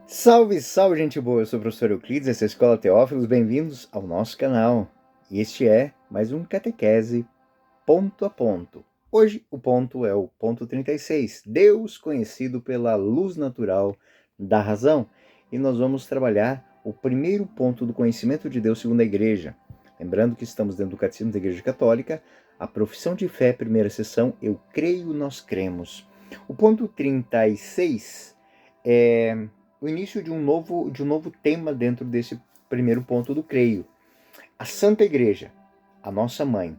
Salve, salve, gente boa! Eu sou o professor Euclides, essa é a Escola Teófilos, bem-vindos ao nosso canal. E este é mais um Catequese Ponto a Ponto. Hoje o ponto é o ponto 36, Deus conhecido pela luz natural da razão. E nós vamos trabalhar o primeiro ponto do conhecimento de Deus segundo a Igreja. Lembrando que estamos dentro do Catecismo da Igreja Católica, a profissão de fé, primeira sessão, eu creio, nós cremos. O ponto 36 é o início de um novo tema dentro desse primeiro ponto do creio. A Santa Igreja, a nossa mãe,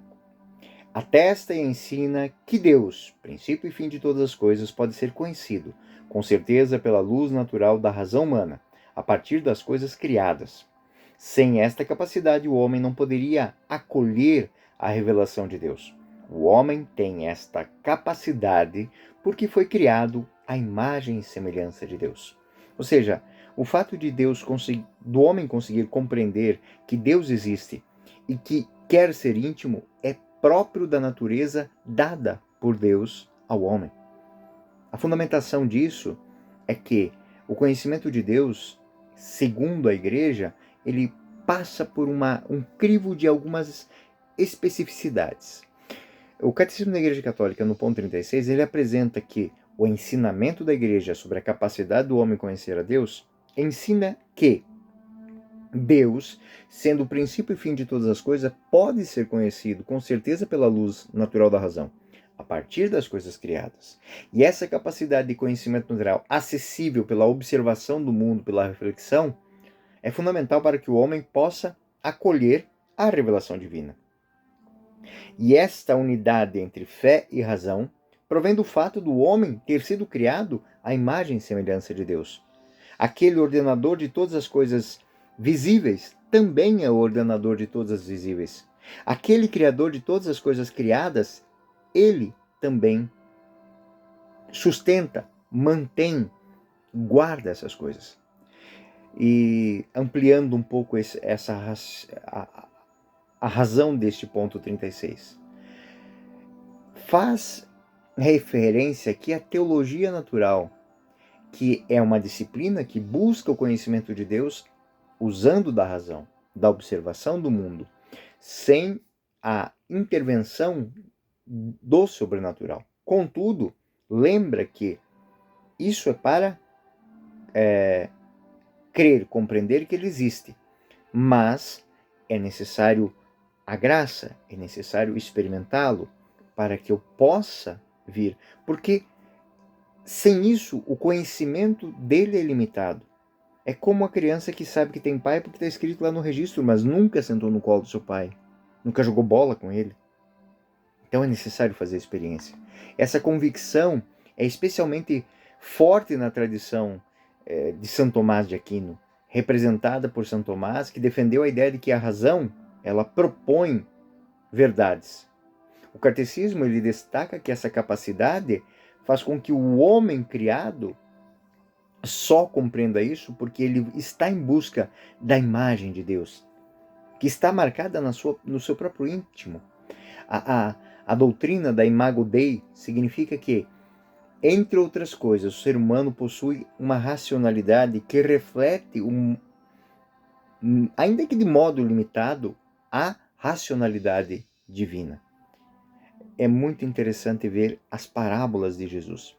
atesta e ensina que Deus, princípio e fim de todas as coisas, pode ser conhecido, com certeza pela luz natural da razão humana, a partir das coisas criadas. Sem esta capacidade, o homem não poderia acolher a revelação de Deus. O homem tem esta capacidade porque foi criado à imagem e semelhança de Deus. Ou seja, o fato de do homem conseguir compreender que Deus existe e que quer ser íntimo é próprio da natureza dada por Deus ao homem. A fundamentação disso é que o conhecimento de Deus, segundo a Igreja, ele passa por um crivo de algumas especificidades. O Catecismo da Igreja Católica, no ponto 36, ele apresenta que o ensinamento da Igreja sobre a capacidade do homem conhecer a Deus ensina que Deus, sendo o princípio e fim de todas as coisas, pode ser conhecido com certeza pela luz natural da razão, a partir das coisas criadas. E essa capacidade de conhecimento natural, acessível pela observação do mundo, pela reflexão, é fundamental para que o homem possa acolher a revelação divina. E esta unidade entre fé e razão provém do fato do homem ter sido criado à imagem e semelhança de Deus. Aquele ordenador de todas as coisas visíveis também é o ordenador de todas as visíveis. Aquele criador de todas as coisas criadas, ele também sustenta, mantém, guarda essas coisas. E ampliando um pouco a razão deste ponto 36. Faz referência aqui à teologia natural, que é uma disciplina que busca o conhecimento de Deus usando da razão, da observação do mundo, sem a intervenção do sobrenatural. Contudo, lembra que isso é para crer, compreender que ele existe, mas é necessário a graça, é necessário experimentá-lo para que eu possa vir, porque sem isso o conhecimento dele é limitado. É como a criança que sabe que tem pai porque está escrito lá no registro, mas nunca sentou no colo do seu pai, nunca jogou bola com ele. Então é necessário fazer a experiência. Essa convicção é especialmente forte na tradição de São Tomás de Aquino, representada por São Tomás, que defendeu a ideia de que a razão ela propõe verdades. O catecismo ele destaca que essa capacidade faz com que o homem criado só compreenda isso porque ele está em busca da imagem de Deus, que está marcada no seu próprio íntimo. A doutrina da Imago Dei significa que, entre outras coisas, o ser humano possui uma racionalidade que reflete, ainda que de modo limitado, a racionalidade divina. É muito interessante ver as parábolas de Jesus.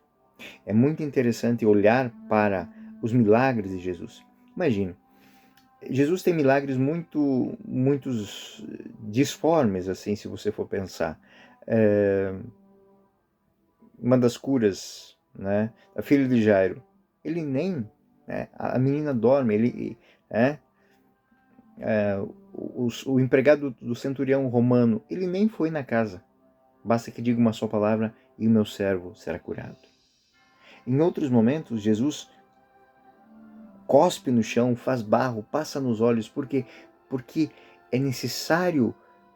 É muito interessante olhar para os milagres de Jesus. Imagina, Jesus tem milagres muitos disformes, assim, se você for pensar. Uma das curas, né, da filha de Jairo, ele nem, né, a menina dorme, o empregado do centurião romano, ele nem foi na casa. Basta que diga uma só palavra e o meu servo será curado. Em outros momentos, Jesus cospe no chão, faz barro, passa nos olhos, porque é necessário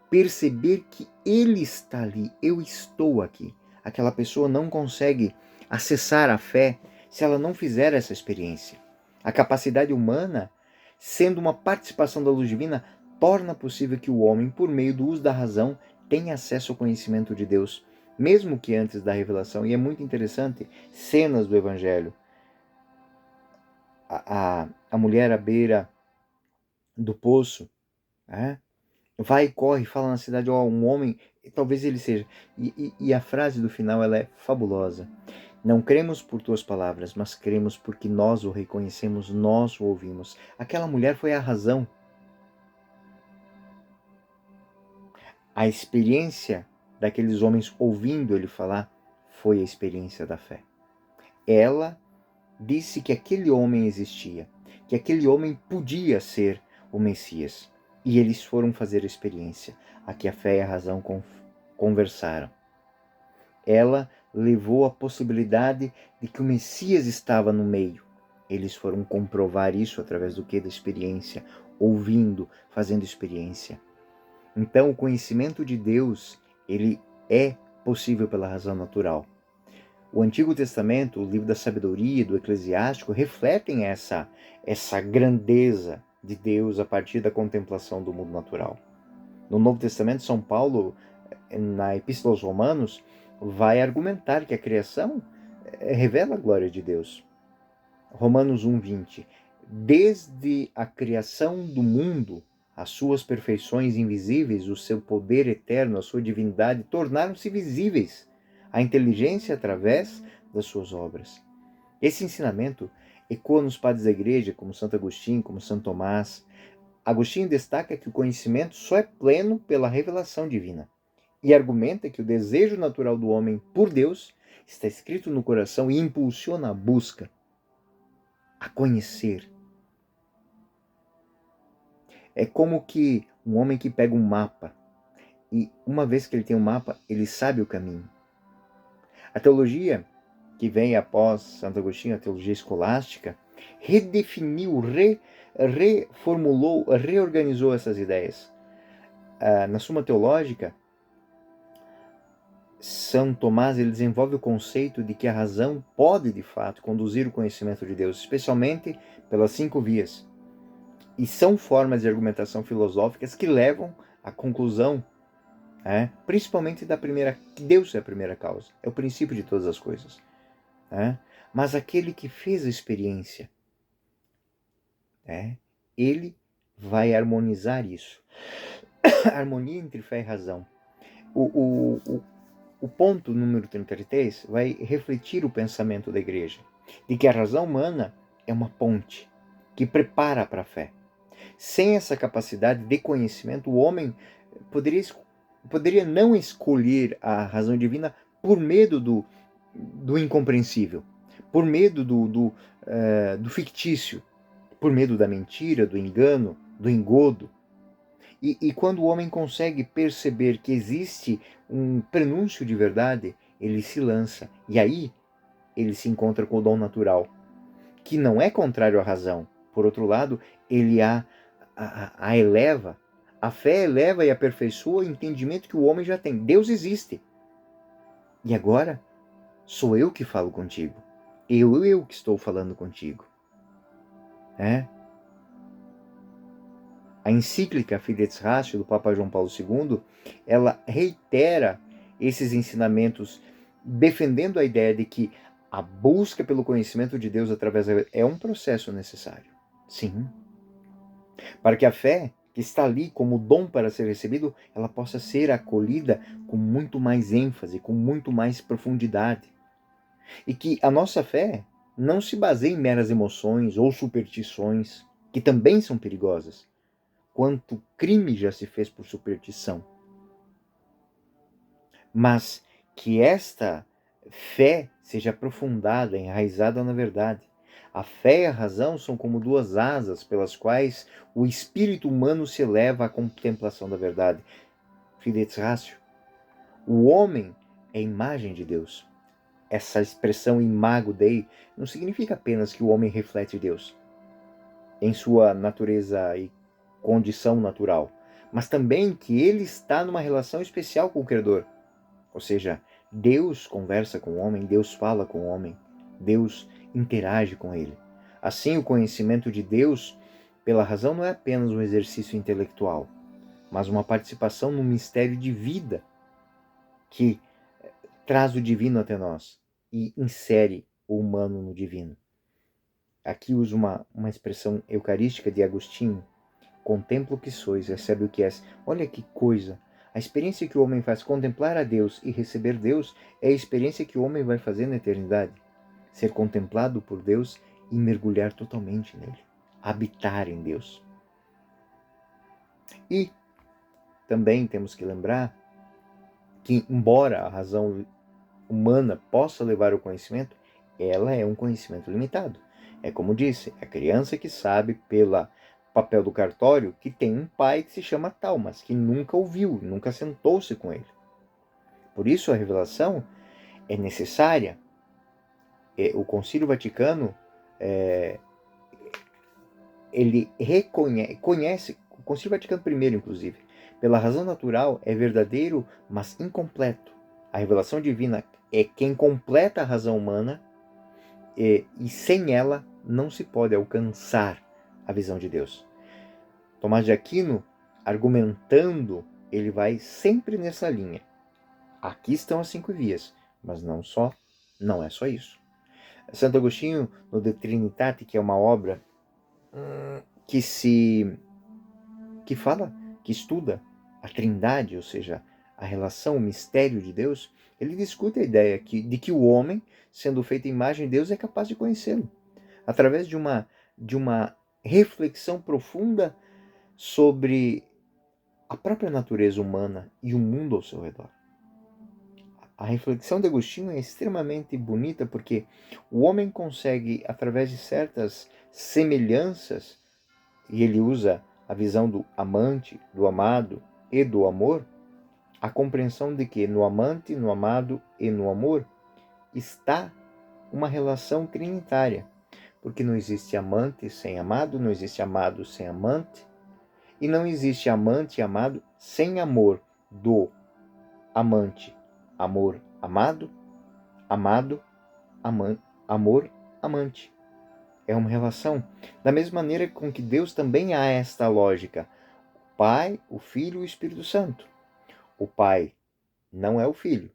perceber que Ele está ali, eu estou aqui. Aquela pessoa não consegue acessar a fé se ela não fizer essa experiência. A capacidade humana, sendo uma participação da luz divina, torna possível que o homem, por meio do uso da razão, tenha acesso ao conhecimento de Deus, mesmo que antes da revelação. E é muito interessante, cenas do Evangelho. a mulher à beira do poço, né? Vai e corre, fala na cidade, ó, um homem, talvez ele seja. E a frase do final, ela é fabulosa. Não cremos por tuas palavras, mas cremos porque nós o reconhecemos, nós o ouvimos. Aquela mulher foi a razão. A experiência daqueles homens ouvindo ele falar foi a experiência da fé. Ela disse que aquele homem existia, que aquele homem podia ser o Messias. E eles foram fazer a experiência. Aqui a fé e a razão conversaram. Ela levou a possibilidade de que o Messias estava no meio. Eles foram comprovar isso através do que? Da experiência, ouvindo, fazendo experiência. Então, o conhecimento de Deus, ele é possível pela razão natural. O Antigo Testamento, o livro da sabedoria, do Eclesiástico, refletem essa grandeza de Deus a partir da contemplação do mundo natural. No Novo Testamento, São Paulo, na Epístola aos Romanos, vai argumentar que a criação revela a glória de Deus. Romanos 1:20. Desde a criação do mundo, as suas perfeições invisíveis, o seu poder eterno, a sua divindade, tornaram-se visíveis, a inteligência através das suas obras. Esse ensinamento ecoa nos padres da igreja, como Santo Agostinho, como Santo Tomás. Agostinho destaca que o conhecimento só é pleno pela revelação divina e argumenta que o desejo natural do homem por Deus está escrito no coração e impulsiona a busca, a conhecer. É como que um homem que pega um mapa e uma vez que ele tem um mapa, ele sabe o caminho. A teologia que vem após Santo Agostinho, a teologia escolástica, redefiniu, reformulou, reorganizou essas ideias. Na Suma Teológica, São Tomás ele desenvolve o conceito de que a razão pode, de fato, conduzir o conhecimento de Deus, especialmente pelas 5 vias. E são formas de argumentação filosóficas que levam à conclusão, principalmente da primeira, que Deus é a primeira causa, é o princípio de todas as coisas. Mas aquele que fez a experiência, ele vai harmonizar isso. A harmonia entre fé e razão. O ponto número 33 vai refletir o pensamento da igreja, de que a razão humana é uma ponte que prepara para a fé. Sem essa capacidade de conhecimento, o homem poderia não escolher a razão divina por medo do incompreensível, por medo do fictício, por medo da mentira, do engano, do engodo. E quando o homem consegue perceber que existe um prenúncio de verdade, ele se lança. E aí ele se encontra com o dom natural, que não é contrário à razão. Por outro lado, ele a eleva. A fé eleva e aperfeiçoa o entendimento que o homem já tem. Deus existe. E agora sou eu que falo contigo. Eu que estou falando contigo. A encíclica Fides Ratio do Papa João Paulo II, ela reitera esses ensinamentos, defendendo a ideia de que a busca pelo conhecimento de Deus através da é um processo necessário. Sim. Para que a fé, que está ali como dom para ser recebido, ela possa ser acolhida com muito mais ênfase, com muito mais profundidade. E que a nossa fé não se baseie em meras emoções ou superstições, que também são perigosas. Quanto crime já se fez por superstição. Mas que esta fé seja aprofundada, enraizada na verdade. A fé e a razão são como 2 asas pelas quais o espírito humano se eleva à contemplação da verdade. Fides Ratio. O homem é imagem de Deus. Essa expressão imago Dei não significa apenas que o homem reflete Deus em sua natureza e condição natural, mas também que ele está numa relação especial com o Criador. Ou seja, Deus conversa com o homem, Deus fala com o homem, Deus interage com ele. Assim, o conhecimento de Deus pela razão não é apenas um exercício intelectual, mas uma participação no mistério de vida que traz o divino até nós e insere o humano no divino. Aqui uso uma expressão eucarística de Agostinho. Contempla o que sois, recebe o que és. Olha que coisa! A experiência que o homem faz contemplar a Deus e receber Deus é a experiência que o homem vai fazer na eternidade. Ser contemplado por Deus e mergulhar totalmente nele. Habitar em Deus. E também temos que lembrar que, embora a razão humana possa levar ao conhecimento, ela é um conhecimento limitado. É como disse, a criança que sabe pelo papel do cartório que tem um pai que se chama tal, mas que nunca ouviu, nunca sentou-se com ele. Por isso a revelação é necessária. O Concílio Vaticano, ele conhece, o Concílio Vaticano I, inclusive, pela razão natural é verdadeiro, mas incompleto. A revelação divina é quem completa a razão humana e sem ela não se pode alcançar a visão de Deus. Tomás de Aquino, argumentando, ele vai sempre nessa linha. Aqui estão as 5 vias, mas não é só isso. Santo Agostinho, no De Trinitate, que é uma obra que estuda a Trindade, ou seja, a relação, o mistério de Deus, ele discute a ideia de que o homem, sendo feito em imagem de Deus, é capaz de conhecê-lo, através de uma reflexão profunda sobre a própria natureza humana e o mundo ao seu redor. A reflexão de Agostinho é extremamente bonita porque o homem consegue, através de certas semelhanças, e ele usa a visão do amante, do amado e do amor, a compreensão de que no amante, no amado e no amor está uma relação trinitária. Porque não existe amante sem amado, não existe amado sem amante, e não existe amante e amado sem amor do amante, amor, amado, amado, amor, amante. É uma relação. Da mesma maneira com que Deus também há esta lógica. O Pai, o Filho e o Espírito Santo. O Pai não é o Filho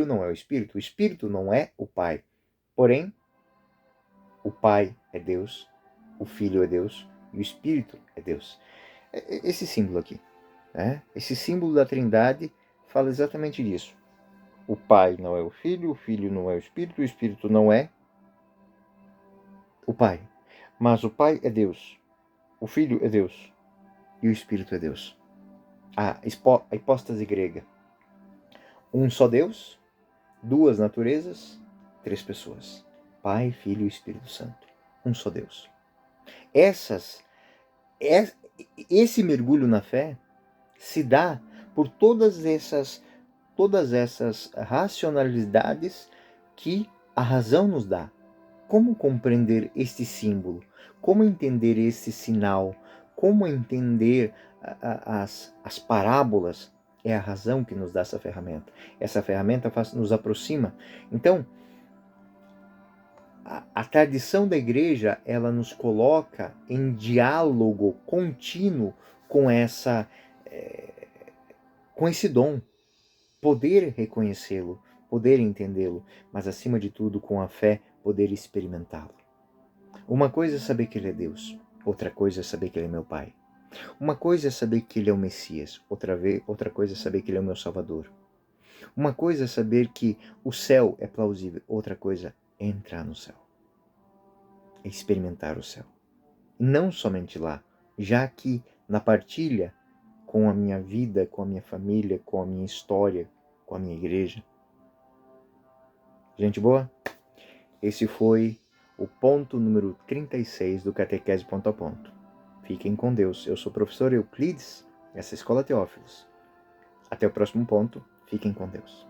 não é o Espírito não é o Pai. Porém, o Pai é Deus, o Filho é Deus e o Espírito é Deus. Esse símbolo aqui, né? Esse símbolo da Trindade fala exatamente disso. O Pai não é o Filho não é o Espírito não é o Pai. Mas o Pai é Deus, o Filho é Deus e o Espírito é Deus. A hipóstase grega. Um só Deus, 2 naturezas, 3 pessoas. Pai, Filho e Espírito Santo. Um só Deus. Esse mergulho na fé se dá por todas essas racionalidades que a razão nos dá. Como compreender este símbolo? Como entender esse sinal? Como entender as parábolas? É a razão que nos dá essa ferramenta. Essa ferramenta nos aproxima. Então, a tradição da igreja, ela nos coloca em diálogo contínuo com com esse dom. Poder reconhecê-lo, poder entendê-lo, mas acima de tudo, com a fé, poder experimentá-lo. Uma coisa é saber que Ele é Deus, outra coisa é saber que Ele é meu Pai. Uma coisa é saber que Ele é o Messias, outra coisa é saber que Ele é o meu Salvador. Uma coisa é saber que o céu é plausível, outra coisa é entrar no céu, é experimentar o céu. E não somente lá, já que na partilha com a minha vida, com a minha família, com a minha história, com a minha igreja. Gente boa? Esse foi o ponto número 36 do Catequese Ponto a Ponto. Fiquem com Deus. Eu sou o professor Euclides, essa é a Escola Teófilos. Até o próximo ponto. Fiquem com Deus.